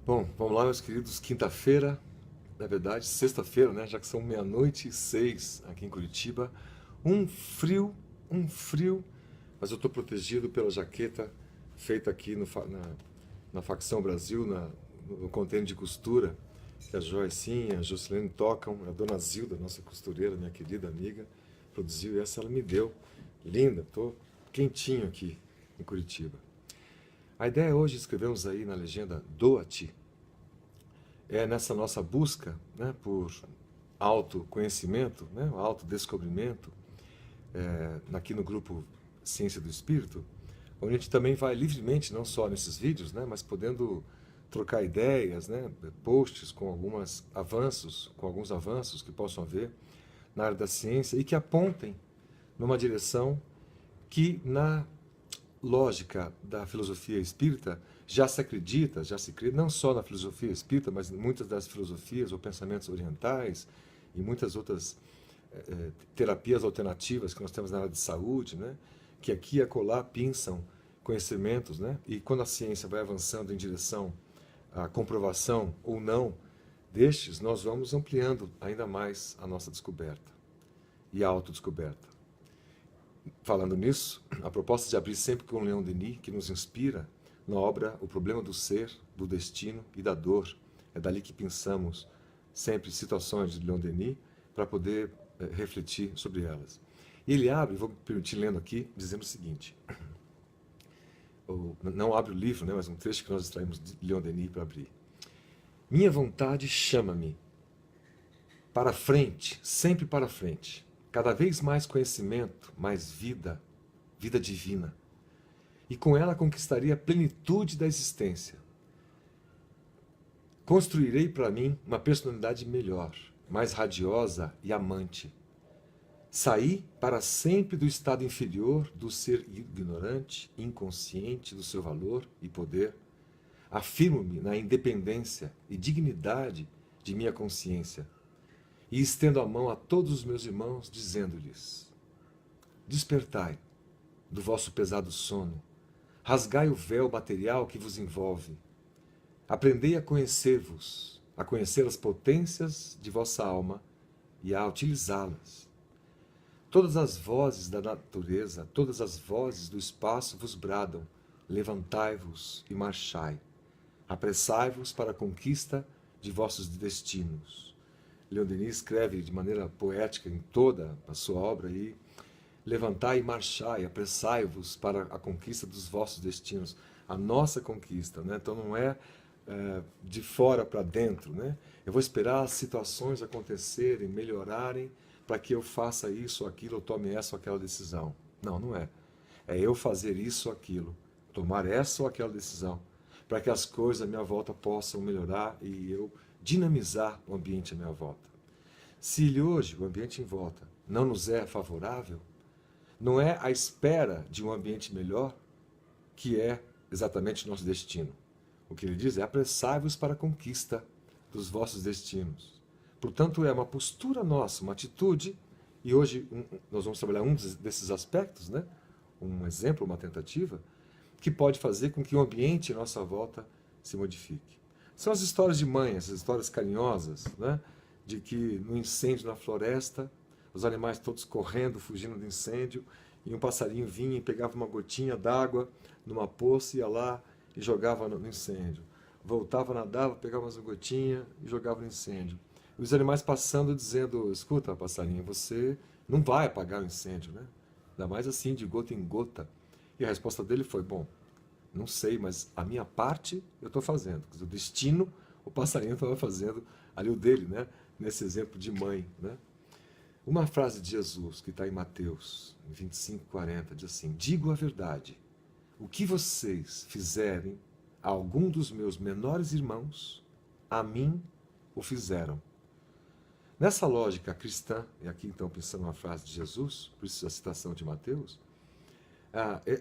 Bom, vamos lá, meus queridos. Quinta-feira, na verdade, sexta-feira, né? Já que são 00h06 aqui em Curitiba. Um frio, mas eu estou protegido pela jaqueta feita aqui na Facção Brasil, no container de costura, que a Joicinha, a Juscelene tocam, a dona Zilda, nossa costureira, minha querida amiga, produziu e essa ela me deu. Linda, estou quentinho aqui em Curitiba. A ideia hoje, escrevemos aí na legenda Doa-te, é nessa nossa busca, né, por autoconhecimento, né, autodescobrimento, aqui no grupo Ciência do Espírito, onde a gente também vai livremente, não só nesses vídeos, né, mas podendo trocar ideias, né, posts com alguns avanços que possam haver na área da ciência e que apontem numa direção que na lógica da filosofia espírita já se acredita, já se crê, não só na filosofia espírita, mas em muitas das filosofias ou pensamentos orientais e muitas outras terapias alternativas que nós temos na área de saúde, né? Que aqui e acolá pinçam conhecimentos, né? E quando a ciência vai avançando em direção à comprovação ou não destes, nós vamos ampliando ainda mais a nossa descoberta e a autodescoberta. Falando nisso, a proposta de abrir sempre com Leon Denis, que nos inspira na obra O Problema do Ser, do Destino e da Dor. É dali que pensamos sempre situações de Leon Denis para poder refletir sobre elas. E ele abre, vou me permitir lendo aqui, dizendo o seguinte, não abre o livro, né, mas um trecho que nós extraímos de Leon Denis para abrir. Minha vontade chama-me para frente, sempre para frente. Cada vez mais conhecimento, mais vida, vida divina. E com ela conquistaria a plenitude da existência. Construirei para mim uma personalidade melhor, mais radiosa e amante. Saí para sempre do estado inferior do ser ignorante, inconsciente do seu valor e poder. Afirmo-me na independência e dignidade de minha consciência. E estendo a mão a todos os meus irmãos, dizendo-lhes: despertai do vosso pesado sono, rasgai o véu material que vos envolve, aprendei a conhecer-vos, a conhecer as potências de vossa alma e a utilizá-las. Todas as vozes da natureza, todas as vozes do espaço vos bradam: levantai-vos e marchai, apressai-vos para a conquista de vossos destinos. Leon Denis escreve de maneira poética em toda a sua obra aí: levantai e marchai, apressai-vos para a conquista dos vossos destinos, a nossa conquista, né? Então não é, de fora para dentro, né? Eu vou esperar as situações acontecerem, melhorarem, para que eu faça isso ou aquilo, ou tome essa ou aquela decisão. Não, não é. É eu fazer isso ou aquilo, tomar essa ou aquela decisão, para que as coisas à minha volta possam melhorar e eu dinamizar o ambiente à minha volta. Se hoje o ambiente em volta não nos é favorável, não é a espera de um ambiente melhor que é exatamente o nosso destino. O que ele diz é: apressai-vos para a conquista dos vossos destinos. Portanto, é uma postura nossa, uma atitude, e hoje nós vamos trabalhar um desses aspectos, né? Um exemplo, uma tentativa, que pode fazer com que o ambiente à nossa volta se modifique. São as histórias de mãe, essas histórias carinhosas, né? De que no incêndio na floresta, os animais todos correndo, fugindo do incêndio, e um passarinho vinha e pegava uma gotinha d'água numa poça, ia lá e jogava no incêndio. Voltava, nadava, pegava uma gotinha e jogava no incêndio. E os animais passando dizendo: escuta, passarinho, você não vai apagar o incêndio, né? Ainda mais assim, de gota em gota. E a resposta dele foi: bom, não sei, mas a minha parte eu estou fazendo. O destino, o passarinho estava fazendo ali o dele, né? Nesse exemplo de mãe, né? Uma frase de Jesus que está em Mateus 25:40 diz assim: digo a verdade, o que vocês fizerem a algum dos meus menores irmãos, a mim o fizeram. Nessa lógica cristã, e aqui então pensando na frase de Jesus, por isso a citação de Mateus,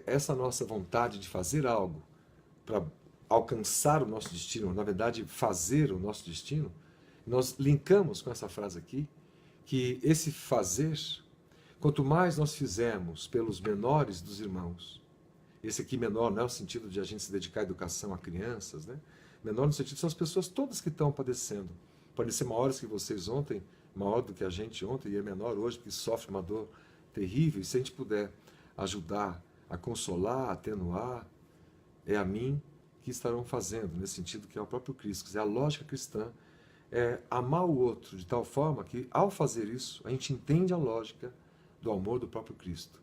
essa nossa vontade de fazer algo para alcançar o nosso destino, na verdade fazer o nosso destino, nós linkamos com essa frase aqui, que esse fazer, quanto mais nós fizermos pelos menores dos irmãos, esse aqui menor não é o sentido de a gente se dedicar à educação a crianças, né? Menor no sentido, são as pessoas todas que estão padecendo. Podem ser maiores que vocês ontem, maior do que a gente ontem, e é menor hoje, porque sofre uma dor terrível. E se a gente puder ajudar a consolar, a atenuar, é a mim que estarão fazendo, nesse sentido que é o próprio Cristo. Quer dizer, a lógica cristã é amar o outro de tal forma que, ao fazer isso, a gente entende a lógica do amor do próprio Cristo.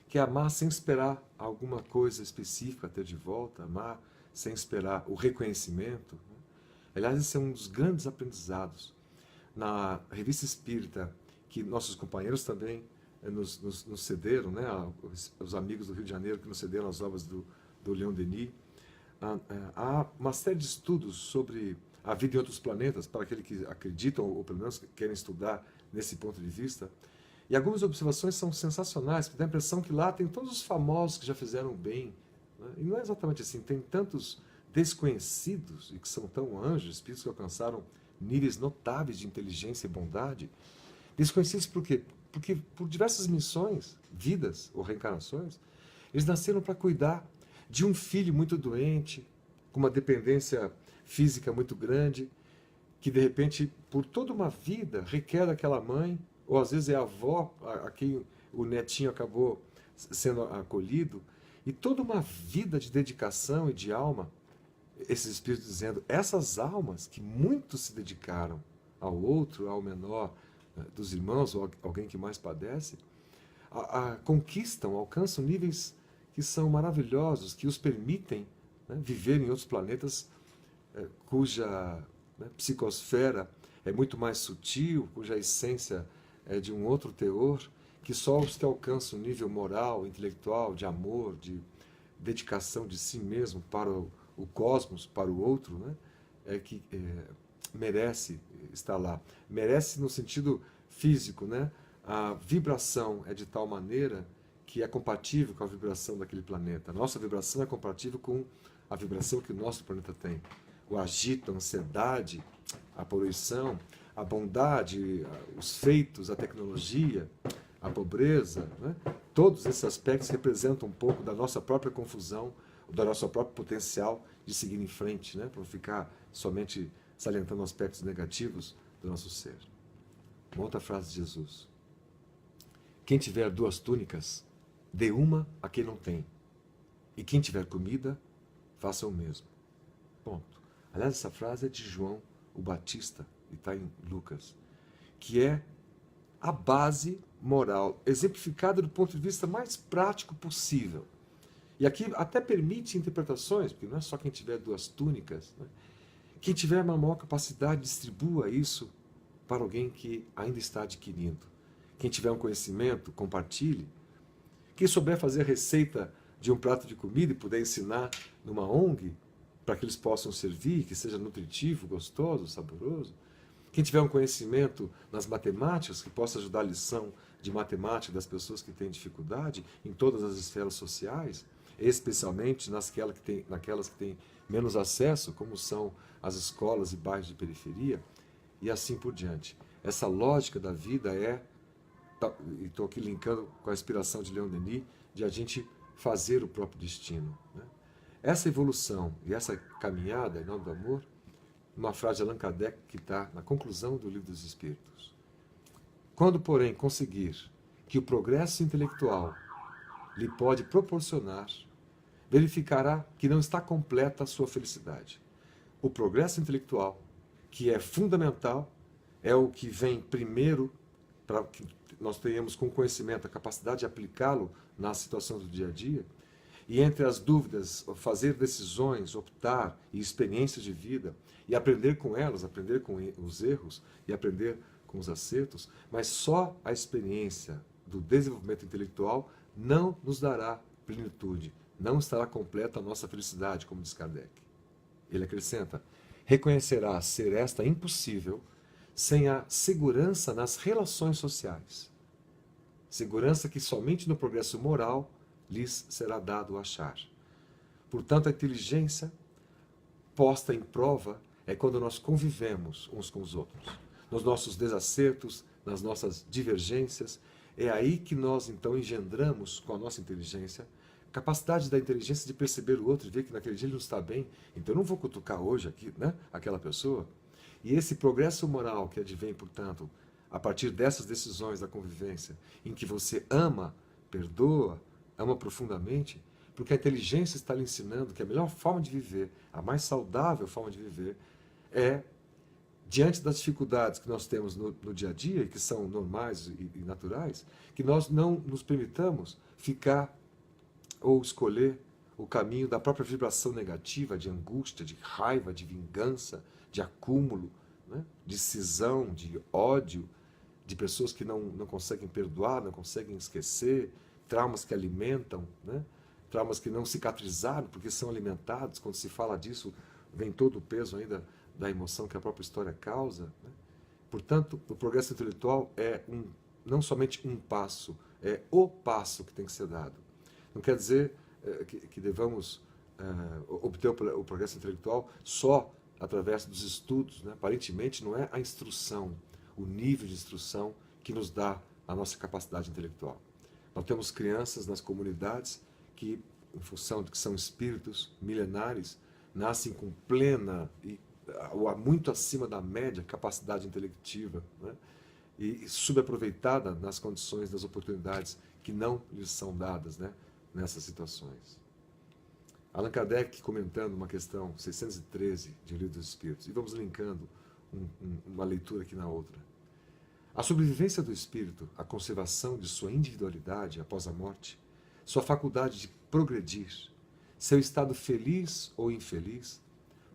Que é amar sem esperar alguma coisa específica ter de volta, amar sem esperar o reconhecimento. Aliás, esse é um dos grandes aprendizados na Revista Espírita, que nossos companheiros também nos cederam, né? Os amigos do Rio de Janeiro que nos cederam as obras do Leon Denis. Há uma série de estudos sobre a vida em outros planetas, para aqueles que acreditam, ou pelo menos querem estudar nesse ponto de vista. E algumas observações são sensacionais, porque dá a impressão que lá tem todos os famosos que já fizeram bem. Né? E não é exatamente assim, tem tantos desconhecidos, e que são tão anjos, espíritos que alcançaram níveis notáveis de inteligência e bondade. Desconhecidos por quê? Porque por diversas missões, vidas ou reencarnações, eles nasceram para cuidar de um filho muito doente, com uma dependência física muito grande, que de repente, por toda uma vida, requer daquela mãe, ou às vezes é a avó a quem o netinho acabou sendo acolhido, e toda uma vida de dedicação e de alma, esses espíritos dizendo, essas almas que muito se dedicaram ao outro, ao menor dos irmãos, ou alguém que mais padece, conquistam, alcançam níveis que são maravilhosos, que os permitem, né, viver em outros planetas cuja, né, psicosfera é muito mais sutil, cuja essência é de um outro teor, que só os que alcançam o nível moral, intelectual, de amor, de dedicação de si mesmo para o cosmos, para o outro, né, é que merece estar lá. Merece no sentido físico, né? A vibração é de tal maneira que é compatível com a vibração daquele planeta. A nossa vibração é compatível com a vibração que o nosso planeta tem. O agito, a ansiedade, a poluição, a bondade, os feitos, a tecnologia, a pobreza, né? Todos esses aspectos representam um pouco da nossa própria confusão, do nosso próprio potencial de seguir em frente, né? Para não ficar somente salientando aspectos negativos do nosso ser. Uma outra frase de Jesus. Quem tiver 2 túnicas, dê uma a quem não tem. E quem tiver comida, faça o mesmo. Ponto. Aliás, essa frase é de João o Batista, e está em Lucas, que é a base moral, exemplificada do ponto de vista mais prático possível. E aqui até permite interpretações, porque não é só quem tiver 2 túnicas. Né? Quem tiver uma maior capacidade, distribua isso para alguém que ainda está adquirindo. Quem tiver um conhecimento, compartilhe. Quem souber fazer a receita de um prato de comida e puder ensinar numa ONG, para que eles possam servir, que seja nutritivo, gostoso, saboroso. Quem tiver um conhecimento nas matemáticas, que possa ajudar a lição de matemática das pessoas que têm dificuldade em todas as esferas sociais, especialmente naquelas que têm menos acesso, como são as escolas e bairros de periferia, e assim por diante. Essa lógica da vida e estou aqui linkando com a inspiração de Leon Denis, de a gente fazer o próprio destino. Né? Essa evolução e essa caminhada em nome do amor, uma frase de Allan Kardec que está na conclusão do Livro dos Espíritos. Quando, porém, conseguir que o progresso intelectual lhe pode proporcionar, verificará que não está completa a sua felicidade. O progresso intelectual, que é fundamental, é o que vem primeiro para que nós tenhamos com conhecimento a capacidade de aplicá-lo na situação do dia a dia, e entre as dúvidas, fazer decisões, optar e experiências de vida, e aprender com elas, aprender com os erros e aprender com os acertos, mas só a experiência do desenvolvimento intelectual não nos dará plenitude, não estará completa a nossa felicidade, como diz Kardec. Ele acrescenta, reconhecerá ser esta impossível sem a segurança nas relações sociais. Segurança que somente no progresso moral lhes será dado achar. Portanto, a inteligência posta em prova é quando nós convivemos uns com os outros. Nos nossos desacertos, nas nossas divergências, é aí que nós então engendramos com a nossa inteligência capacidade da inteligência de perceber o outro e ver que naquele dia ele não está bem, então eu não vou cutucar hoje aqui, né, aquela pessoa. E esse progresso moral que advém, portanto, a partir dessas decisões da convivência, em que você ama, perdoa, ama profundamente, porque a inteligência está lhe ensinando que a melhor forma de viver, a mais saudável forma de viver, é, diante das dificuldades que nós temos no dia a dia, e que são normais e naturais, que nós não nos permitamos ficar ou escolher o caminho da própria vibração negativa, de angústia, de raiva, de vingança, de acúmulo, né? De cisão, de ódio, de pessoas que não conseguem perdoar, não conseguem esquecer, traumas que alimentam, né? Traumas que não cicatrizaram porque são alimentados. Quando se fala disso, vem todo o peso ainda da emoção que a própria história causa, né? Portanto, o progresso intelectual é não somente um passo, é o passo que tem que ser dado. Não quer dizer que devamos obter o progresso intelectual só através dos estudos, né? Aparentemente, não é a instrução, o nível de instrução que nos dá a nossa capacidade intelectual. Nós temos crianças nas comunidades que, em função de que são espíritos milenares, nascem com plena ou muito acima da média capacidade intelectiva, né? E subaproveitada nas condições das oportunidades que não lhes são dadas, né, nessas situações. Allan Kardec comentando uma questão 613 de O Livro dos Espíritos, e vamos linkando uma leitura aqui na outra. A sobrevivência do espírito, a conservação de sua individualidade após a morte, sua faculdade de progredir, seu estado feliz ou infeliz,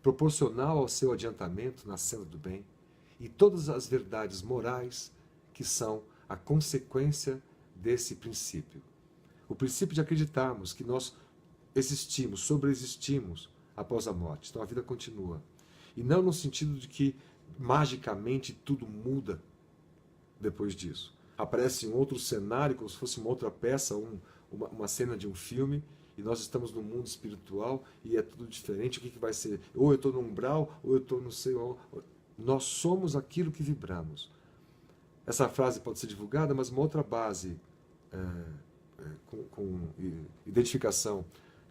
proporcional ao seu adiantamento na senda do bem, e todas as verdades morais que são a consequência desse princípio. O princípio de acreditarmos que nós existimos, sobreexistimos após a morte. Então a vida continua. E não no sentido de que magicamente tudo muda depois disso. Aparece um outro cenário, como se fosse uma outra peça, uma cena de um filme, e nós estamos no mundo espiritual e é tudo diferente. O que vai ser? Ou eu estou no umbral, ou eu estou no sei. Nós somos aquilo que vibramos. Essa frase pode ser divulgada, mas uma outra base com identificação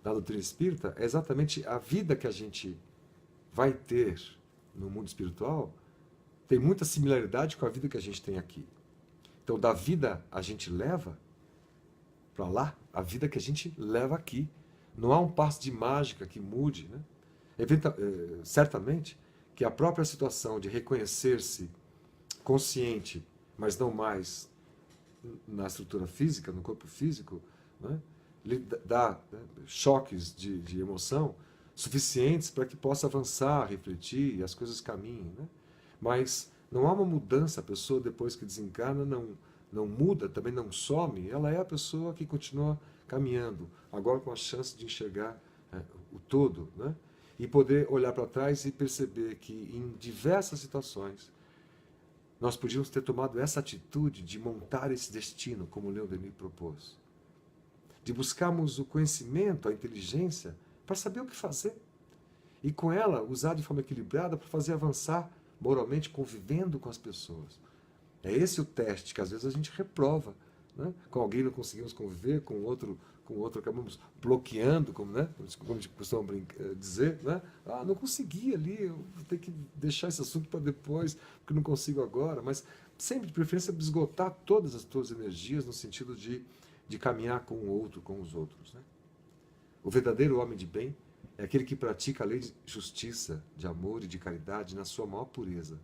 da doutrina espírita é exatamente a vida que a gente vai ter no mundo espiritual tem muita similaridade com a vida que a gente tem aqui. Então, da vida a gente leva para lá, a vida que a gente leva aqui. Não há um passo de mágica que mude, né? Certamente que a própria situação de reconhecer-se consciente, mas não mais na estrutura física, no corpo físico, né, lhe dá, né, choques de emoção suficientes para que possa avançar, refletir e as coisas caminhem, né? Mas não há uma mudança. A pessoa, depois que desencarna, não muda, também não some. Ela é a pessoa que continua caminhando, agora com a chance de enxergar o todo, né? E poder olhar para trás e perceber que em diversas situações nós podíamos ter tomado essa atitude de montar esse destino, como Leon Denis propôs. De buscarmos o conhecimento, a inteligência, para saber o que fazer. E com ela, usar de forma equilibrada para fazer avançar moralmente, convivendo com as pessoas. É esse o teste que às vezes a gente reprova, né? Com alguém não conseguimos conviver, com outro acabamos bloqueando, como a gente costuma dizer, né? Ah, não consegui ali, eu vou ter que deixar esse assunto para depois, porque não consigo agora, mas sempre de preferência esgotar todas as tuas energias no sentido de caminhar com o outro, com os outros, né? O verdadeiro homem de bem é aquele que pratica a lei de justiça, de amor e de caridade na sua maior pureza.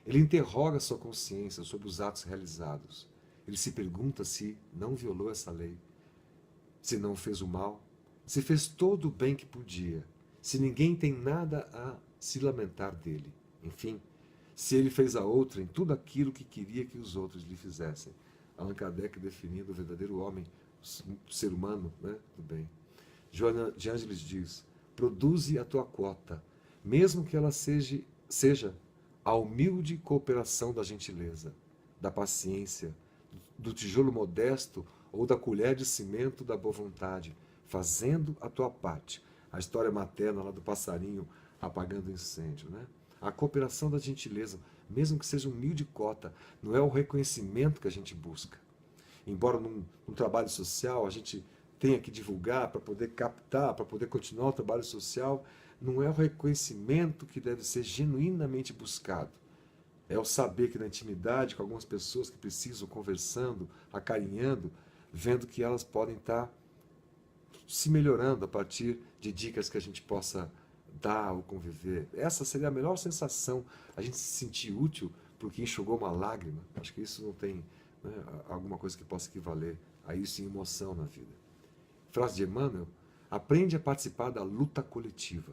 Ele interroga sua consciência sobre os atos realizados. Ele se pergunta se não violou essa lei, se não fez o mal, se fez todo o bem que podia, se ninguém tem nada a se lamentar dele. Enfim, se ele fez a outrem tudo aquilo que queria que os outros lhe fizessem. Allan Kardec definindo o verdadeiro homem, o ser humano, né, do bem. Joana de Ângeles diz: produze a tua quota, mesmo que ela seja a humilde cooperação da gentileza, da paciência, do tijolo modesto ou da colher de cimento da boa vontade, fazendo a tua parte. A história materna lá do passarinho apagando o incêndio, né? A cooperação da gentileza, mesmo que seja humilde cota, não é o reconhecimento que a gente busca. Embora num trabalho social a gente tenha que divulgar, para poder captar, para poder continuar o trabalho social, não é o reconhecimento que deve ser genuinamente buscado. É o saber que na intimidade com algumas pessoas que precisam, conversando, acarinhando, vendo que elas podem estar se melhorando a partir de dicas que a gente possa dar ou conviver. Essa seria a melhor sensação, a gente se sentir útil porque enxugou uma lágrima. Acho que isso não tem, né, alguma coisa que possa equivaler a isso em emoção na vida. Frase de Emmanuel: aprende a participar da luta coletiva.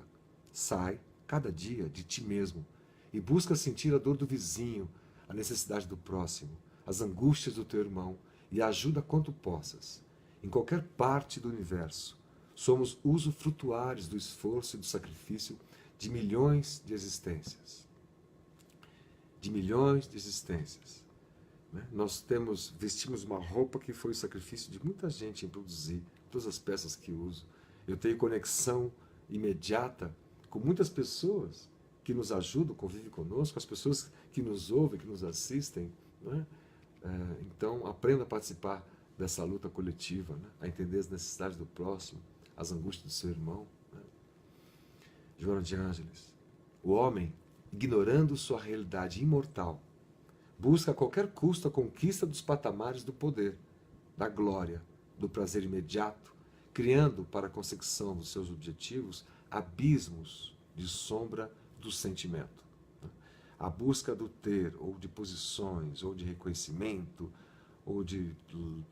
Sai, cada dia, de ti mesmo e busca sentir a dor do vizinho, a necessidade do próximo, as angústias do teu irmão e ajuda quanto possas. Em qualquer parte do universo, somos usufrutuários do esforço e do sacrifício de milhões de existências. De milhões de existências. Nós vestimos uma roupa que foi o sacrifício de muita gente em produzir todas as peças que uso. Eu tenho conexão imediata com muitas pessoas que nos ajudam, convivem conosco, as pessoas que nos ouvem, que nos assistem. Então, aprenda a participar dessa luta coletiva, a entender as necessidades do próximo, as angústias do seu irmão. Joana de Ângeles: o homem, ignorando sua realidade imortal, busca a qualquer custo a conquista dos patamares do poder, da glória, do prazer imediato, criando para a consecução dos seus objetivos abismos de sombra do sentimento. A busca do ter, ou de posições, ou de reconhecimento, ou de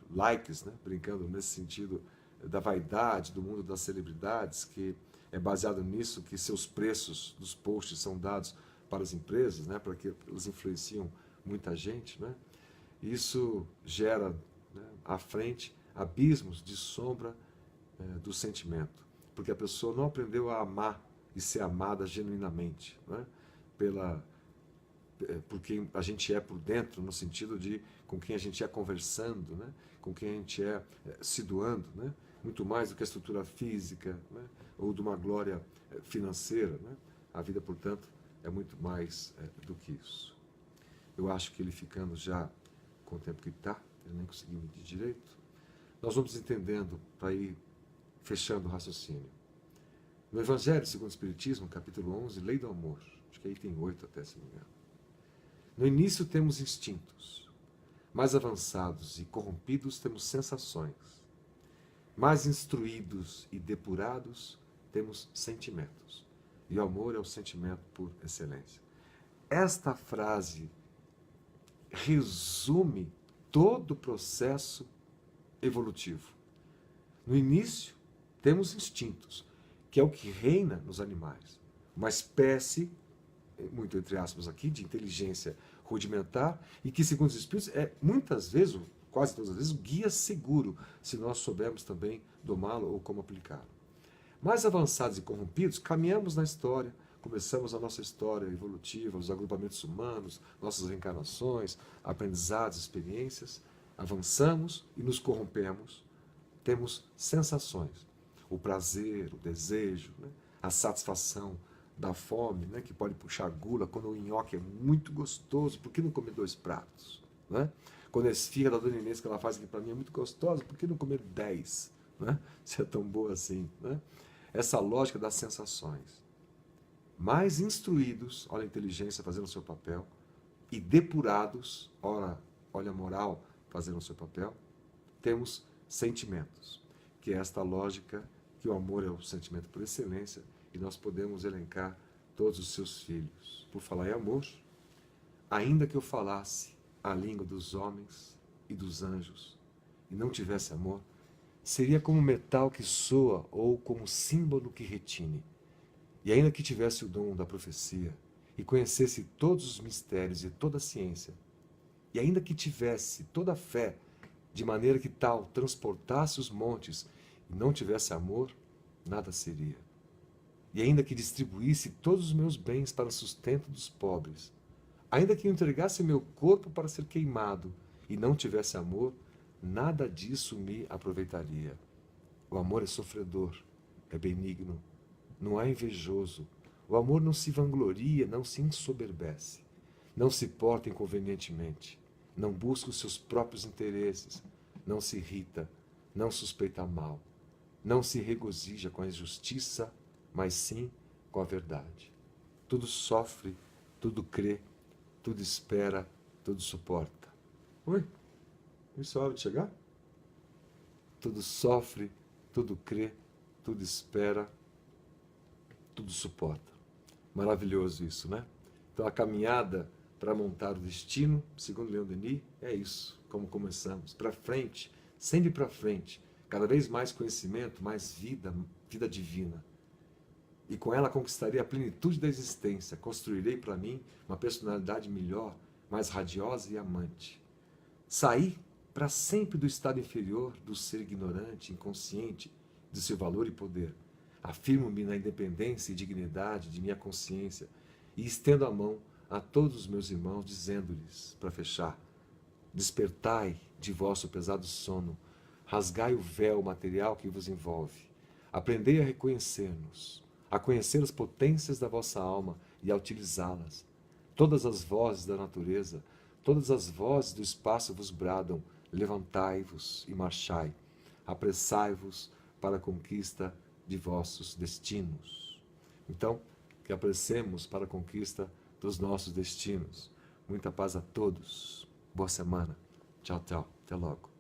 likes, brincando nesse sentido da vaidade, do mundo das celebridades, que é baseado nisso que seus preços dos posts são dados para as empresas, para que eles influenciam muita gente. Isso gera, à frente, abismos de sombra do sentimento, porque a pessoa não aprendeu a amar e ser amada genuinamente, por quem a gente é por dentro, no sentido de com quem a gente é conversando, com quem a gente é se doando, muito mais do que a estrutura física, ou de uma glória financeira. A vida, portanto, é muito mais do que isso. Eu acho que ele ficando já com o tempo que está, eu nem consegui medir direito, nós vamos entendendo para ir fechando o raciocínio. No Evangelho segundo o Espiritismo, capítulo 11, Lei do Amor, acho que aí tem 8 até, se não me engano. No início temos instintos, mais avançados e corrompidos temos sensações, mais instruídos e depurados temos sentimentos. E o amor é o sentimento por excelência. Esta frase resume todo o processo evolutivo. No início, temos instintos, que é o que reina nos animais. Uma espécie, muito entre aspas aqui, de inteligência rudimentar, e que, segundo os espíritos, é muitas vezes, quase todas as vezes, o guia seguro, se nós soubermos também domá-lo ou como aplicá-lo. Mais avançados e corrompidos, caminhamos na história, começamos a nossa história evolutiva, os agrupamentos humanos, nossas reencarnações, aprendizados, experiências, avançamos e nos corrompemos, temos sensações, o prazer, o desejo, a satisfação da fome, que pode puxar gula. Quando o nhoque é muito gostoso, por que não comer 2 pratos? Quando a esfirra da Dona Inês que ela faz aqui para mim é muito gostosa, por que não comer 10? Se é tão boa assim. Essa lógica das sensações. Mais instruídos, olha a inteligência fazendo o seu papel, e depurados, olha a moral fazendo o seu papel, temos sentimentos, que é esta lógica que o amor é o sentimento por excelência, e nós podemos elencar todos os seus filhos. Por falar em amor, ainda que eu falasse a língua dos homens e dos anjos e não tivesse amor, seria como metal que soa ou como símbolo que retine. E ainda que tivesse o dom da profecia e conhecesse todos os mistérios e toda a ciência, e ainda que tivesse toda a fé, de maneira que tal transportasse os montes e não tivesse amor, nada seria. E ainda que distribuísse todos os meus bens para o sustento dos pobres, ainda que eu entregasse meu corpo para ser queimado e não tivesse amor, nada disso me aproveitaria. O amor é sofredor, é benigno, não é invejoso. O amor não se vangloria, não se ensoberbece, não se porta inconvenientemente, não busca os seus próprios interesses, não se irrita, não suspeita mal, não se regozija com a injustiça, mas sim com a verdade. Tudo sofre, tudo crê, tudo espera, tudo suporta. Oi? Isso é hora de chegar? Tudo sofre, tudo crê, tudo espera, tudo suporta. Maravilhoso isso, né? Então a caminhada para montar o destino, segundo Leon Denis, é isso, como começamos, para frente, sempre para frente, cada vez mais conhecimento, mais vida, vida divina. E com ela conquistarei a plenitude da existência, construirei para mim uma personalidade melhor, mais radiosa e amante. Saí para sempre do estado inferior do ser ignorante, inconsciente, de seu valor e poder. Afirmo-me na independência e dignidade de minha consciência e estendo a mão a todos os meus irmãos, dizendo-lhes, para fechar, despertai de vosso pesado sono, rasgai o véu material que vos envolve, aprendei a reconhecer-nos, a conhecer as potências da vossa alma e a utilizá-las. Todas as vozes da natureza, todas as vozes do espaço vos bradam, levantai-vos e marchai, apressai-vos para a conquista de vossos destinos. Então, que apressemos para a conquista dos nossos destinos. Muita paz a todos. Boa semana. Tchau, tchau. Até logo.